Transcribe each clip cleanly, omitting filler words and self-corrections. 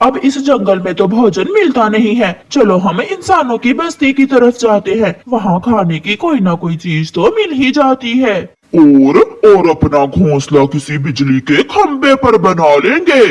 अब इस जंगल में तो भोजन मिलता नहीं है, चलो हम इंसानों की बस्ती की तरफ जाते हैं, वहाँ खाने की कोई ना कोई चीज तो मिल ही जाती है। और अपना घोंसला किसी बिजली के खंबे पर बना लेंगे।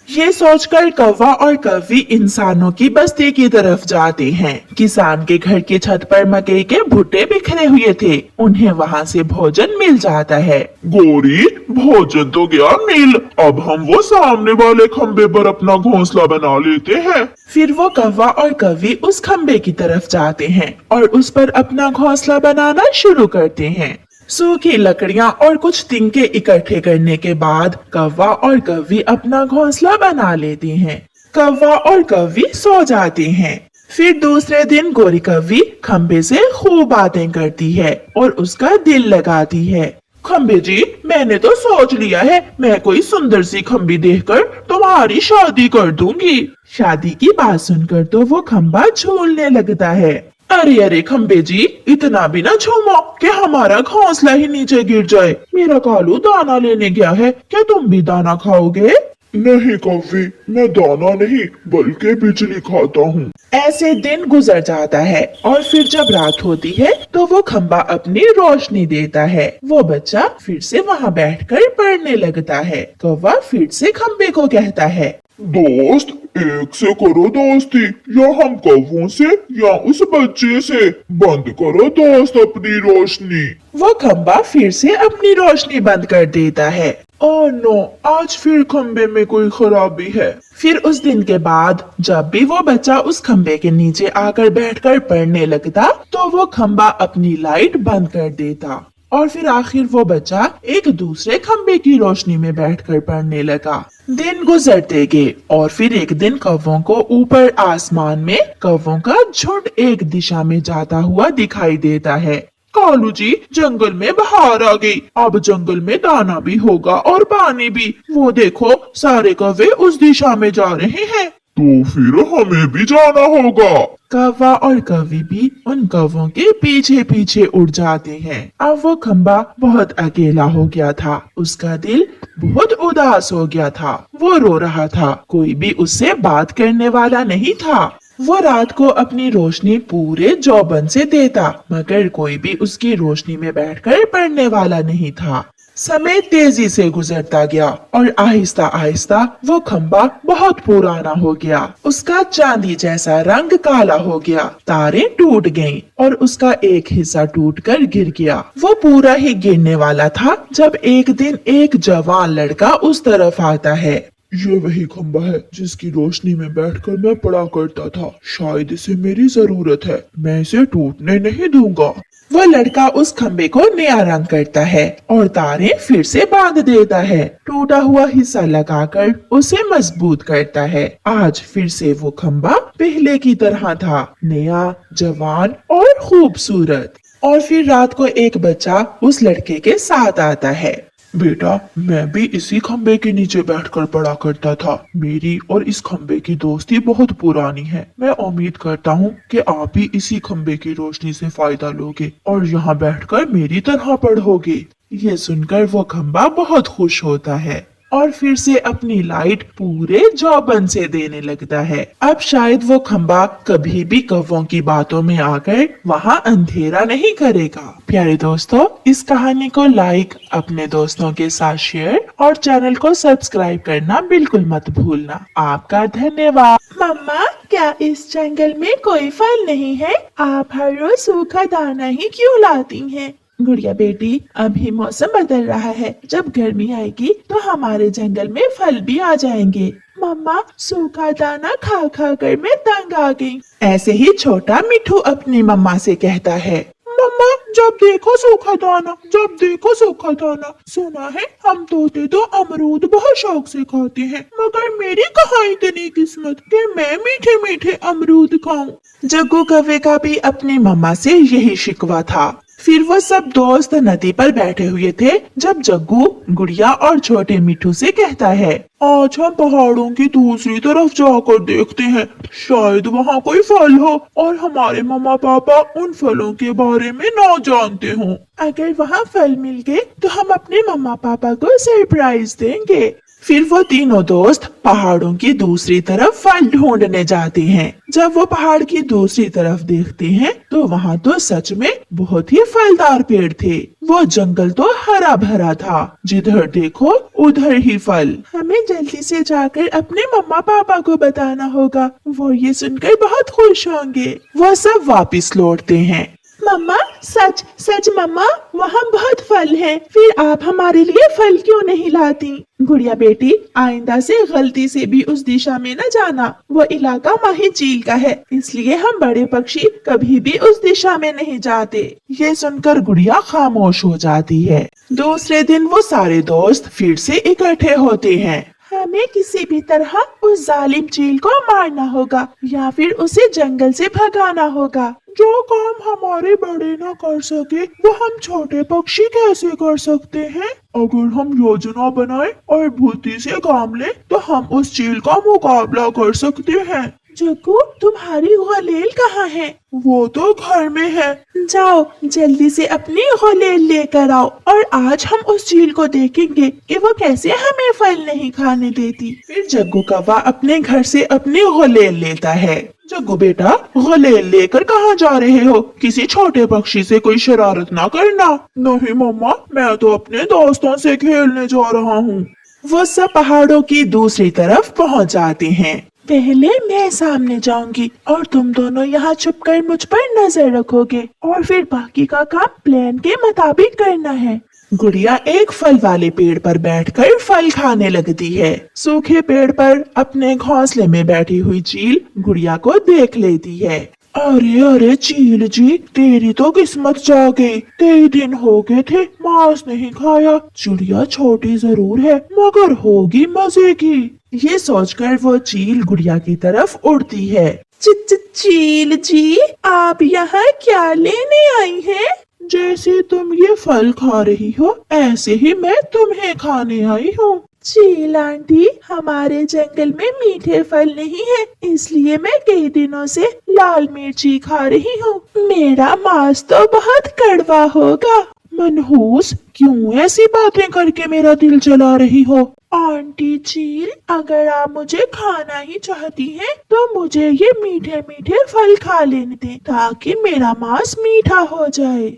ये सोचकर कौवा और कौवी इंसानों की बस्ती की तरफ जाते हैं। किसान के घर की छत पर मकई के भुट्टे बिखरे हुए थे, उन्हें वहाँ से भोजन मिल जाता है। गोरी, भोजन तो गया मिल, अब हम वो सामने वाले खंबे पर अपना घोंसला बना लेते हैं। फिर वो कौवा और कौवी उस खंबे की तरफ जाते हैं और उस पर अपना घोंसला बनाना शुरू करते हैं। सूखी लकड़ियाँ और कुछ तिनके इकट्ठे करने के बाद कौवा और कौवी अपना घोंसला बना लेते हैं। कौवा और कौवी सो जाते हैं। फिर दूसरे दिन गोरी कौवी खंबे से खूब बातें करती है और उसका दिल लगाती है। खंबे जी, मैंने तो सोच लिया है, मैं कोई सुंदर सी खंबी देखकर तुम्हारी शादी कर दूंगी। शादी की बात सुनकर तो वो खंबा झूलने लगता है। अरे अरे खंबे जी, इतना भी ना झूमो कि हमारा घोंसला ही नीचे गिर जाए। मेरा कालू दाना लेने गया है, क्या तुम भी दाना खाओगे? नहीं कौवी, मैं दाना नहीं बल्कि बिजली खाता हूँ। ऐसे दिन गुजर जाता है और फिर जब रात होती है तो वो खंबा अपनी रोशनी देता है। वो बच्चा फिर से वहाँ बैठकर पढ़ने लगता है। कौवा फिर से खंबे को कहता है, दोस्त, एक से करो दोस्ती, या हम कौवों से या उस बच्चे से। बंद करो दोस्त अपनी रोशनी। वो खंबा फिर से अपनी रोशनी बंद कर देता है। ओह नो, आज फिर खंबे में कोई खराबी है। फिर उस दिन के बाद जब भी वो बच्चा उस खंबे के नीचे आकर बैठकर पढ़ने लगता तो वो खंबा अपनी लाइट बंद कर देता और फिर आखिर वो बच्चा एक दूसरे खंबे की रोशनी में बैठकर पढ़ने लगा। दिन गुजरते गए और फिर एक दिन कौवों को ऊपर आसमान में कौवों का झुंड एक दिशा में जाता हुआ दिखाई देता है। कालू जी, जंगल में बाहर आ गई, अब जंगल में दाना भी होगा और पानी भी। वो देखो, सारे कौवे उस दिशा में जा रहे हैं। तो फिर हमें भी जाना होगा। कौवा और कौवी भी उन कौवों के पीछे पीछे उड़ जाते हैं। अब वो खंबा बहुत अकेला हो गया था, उसका दिल बहुत उदास हो गया था। वो रो रहा था, कोई भी उससे बात करने वाला नहीं था। वो रात को अपनी रोशनी पूरे जौबन से देता, मगर कोई भी उसकी रोशनी में बैठकर पढ़ने वाला नहीं था। समय तेजी से गुजरता गया और आहिस्ता आहिस्ता वो खंबा बहुत पुराना हो गया। उसका चांदी जैसा रंग काला हो गया, तारें टूट गईं और उसका एक हिस्सा टूटकर गिर गया। वो पूरा ही गिरने वाला था जब एक दिन एक जवान लड़का उस तरफ आता है। ये वही खंबा है जिसकी रोशनी में बैठकर मैं पढ़ा करता था, शायद इसे मेरी जरूरत है, मैं इसे टूटने नहीं दूंगा। वो लड़का उस खंबे को नया रंग करता है और तारें फिर से बांध देता है, टूटा हुआ हिस्सा लगाकर उसे मजबूत करता है। आज फिर से वो खंबा पहले की तरह था, नया, जवान और खूबसूरत। और फिर रात को एक बच्चा उस लड़के के साथ आता है। बेटा, मैं भी इसी खंबे के नीचे बैठकर पढ़ा करता था, मेरी और इस खंबे की दोस्ती बहुत पुरानी है। मैं उम्मीद करता हूँ कि आप भी इसी खंबे की रोशनी से फायदा लोगे और यहाँ बैठकर मेरी तरह पढ़ोगे। ये सुनकर वो खंबा बहुत खुश होता है और फिर से अपनी लाइट पूरे जौबन से देने लगता है। अब शायद वो खंबा कभी भी कौवों की बातों में आकर वहाँ अंधेरा नहीं करेगा। प्यारे दोस्तों, इस कहानी को लाइक, अपने दोस्तों के साथ शेयर और चैनल को सब्सक्राइब करना बिल्कुल मत भूलना। आपका धन्यवाद। मम्मा, क्या इस जंगल में कोई फल नहीं है? आप हर रोज सूखा दाना ही क्यों लाती हैं? गुड़िया बेटी, अभी मौसम बदल रहा है, जब गर्मी आएगी तो हमारे जंगल में फल भी आ जाएंगे। मम्मा, सूखा दाना खा खा कर मैं तंग आ गई। ऐसे ही छोटा मिठू अपनी मम्मा से कहता है। मम्मा, जब देखो सूखा दाना, जब देखो सूखा दाना। सुना है हम तोते तो अमरूद बहुत शौक से खाते हैं, मगर मेरी कहाँ इतनी किस्मत कि मैं मीठे मीठे अमरूद खाऊं। जग्गू कौवे का भी अपनी मम्मा से यही शिकवा था। फिर वो सब दोस्त नदी पर बैठे हुए थे जब जग्गू, गुड़िया और छोटे मिठू से कहता है, आज हम पहाड़ों की दूसरी तरफ जाकर देखते हैं, शायद वहाँ कोई फल हो और हमारे मम्मा पापा उन फलों के बारे में ना जानते हों। अगर वहाँ फल मिल गए तो हम अपने मम्मा पापा को सरप्राइज देंगे। फिर वो तीनों दोस्त पहाड़ों की दूसरी तरफ फल ढूंढने जाते हैं। जब वो पहाड़ की दूसरी तरफ देखते हैं तो वहाँ तो सच में बहुत ही फलदार पेड़ थे। वो जंगल तो हरा भरा था, जिधर देखो उधर ही फल। हमें जल्दी से जाकर अपने मम्मा पापा को बताना होगा, वो ये सुनकर बहुत खुश होंगे। वो सब वापस लौटते हैं। मम्मा सच सच मम्मा, वहाँ बहुत फल हैं। फिर आप हमारे लिए फल क्यों नहीं लाती? गुड़िया बेटी, आइंदा से गलती से भी उस दिशा में न जाना। वो इलाका माही झील का है, इसलिए हम बड़े पक्षी कभी भी उस दिशा में नहीं जाते। ये सुनकर गुड़िया खामोश हो जाती है। दूसरे दिन वो सारे दोस्त फिर से इकट्ठे होते हैं। हमें किसी भी तरह उस जालिम चील को मारना होगा या फिर उसे जंगल से भगाना होगा। जो काम हमारे बड़े न कर सके वो हम छोटे पक्षी कैसे कर सकते हैं? अगर हम योजना बनाए और बुद्धि से काम ले तो हम उस चील का मुकाबला कर सकते हैं। जग्गू, तुम्हारी गुलेल कहाँ है? वो तो घर में है। जाओ जल्दी से अपनी गुलेल लेकर आओ और आज हम उस चील को देखेंगे कि वो कैसे हमें फल नहीं खाने देती। फिर जग्गू कौवा अपने घर से अपनी गुलेल लेता है। जग्गू बेटा, गुलेल लेकर कहाँ जा रहे हो? किसी छोटे पक्षी से कोई शरारत ना करना। नहीं मम्मा, मैं तो अपने दोस्तों से खेलने जा रहा हूँ। वो सब पहाड़ों की दूसरी तरफ पहुँच जाते हैं। पहले मैं सामने जाऊंगी और तुम दोनों यहाँ छुपकर मुझ पर नजर रखोगे और फिर बाकी का काम प्लान के मुताबिक करना है। गुड़िया एक फल वाले पेड़ पर बैठकर फल खाने लगती है। सूखे पेड़ पर अपने घोंसले में बैठी हुई चील गुड़िया को देख लेती है। अरे अरे चील जी, तेरी तो किस्मत जा गई। कई दिन हो गए थे मांस नहीं खाया। चिड़िया छोटी जरूर है मगर होगी मजे की। ये सोचकर वो चील गुड़िया की तरफ उड़ती है। चील जी, आप यहाँ क्या लेने आई हैं? जैसे तुम ये फल खा रही हो ऐसे ही मैं तुम्हें खाने आई हूँ। चील आंटी, हमारे जंगल में मीठे फल नहीं है, इसलिए मैं कई दिनों से लाल मिर्ची खा रही हूँ। मेरा मांस तो बहुत कड़वा होगा। मनहूस, क्यों ऐसी बातें करके मेरा दिल जला रही हो? आंटी चील, अगर आप मुझे खाना ही चाहती हैं, तो मुझे ये मीठे मीठे फल खा लेने दें ताकि मेरा मांस मीठा हो जाए।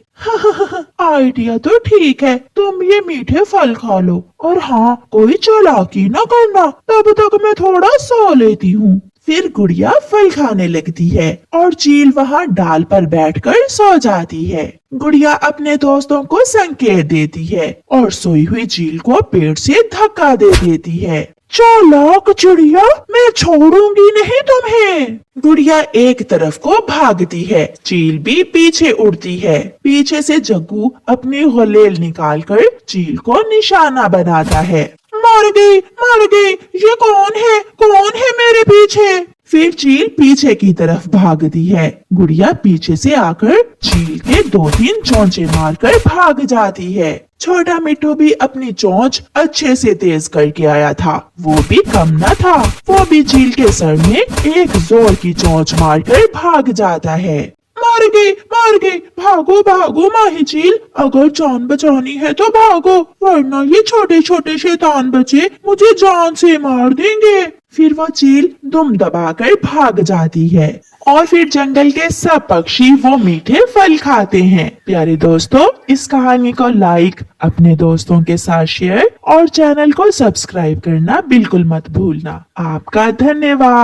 आइडिया तो ठीक है, तुम ये मीठे फल खा लो और हाँ, कोई चालाकी न करना, तब तक मैं थोड़ा सो लेती हूँ। फिर गुड़िया फल खाने लगती है और चील वहाँ डाल पर बैठकर सो जाती है। गुड़िया अपने दोस्तों को संकेत देती है और सोई हुई चील को पेड़ से धक्का दे देती है। चालाक चिड़िया, मैं छोड़ूंगी नहीं तुम्हें। गुड़िया एक तरफ को भागती है, चील भी पीछे उड़ती है। पीछे से जग्गू अपनी गुलेल निकालकर चील को निशाना बनाता है। मर गई, ये कौन है मेरे पीछे? फिर चील पीछे की तरफ भागती है। गुड़िया पीछे से आकर चील के 2-3 चोंचे मारकर भाग जाती है। छोटा मिट्टू भी अपनी चोंच अच्छे से तेज करके आया था, वो भी कम न था। वो भी चील के सर में एक जोर की चोंच मारकर भाग जाता है। मर गई, भागो माही चील, अगर जान बचानी है तो भागो, वरना ये छोटे छोटे शैतान बच्चे मुझे जान से मार देंगे। फिर वो चील दुम दबाकर भाग जाती है और फिर जंगल के सब पक्षी वो मीठे फल खाते हैं। प्यारे दोस्तों, इस कहानी को लाइक, अपने दोस्तों के साथ शेयर और चैनल को सब्सक्राइब करना बिल्कुल मत भूलना। आपका धन्यवाद।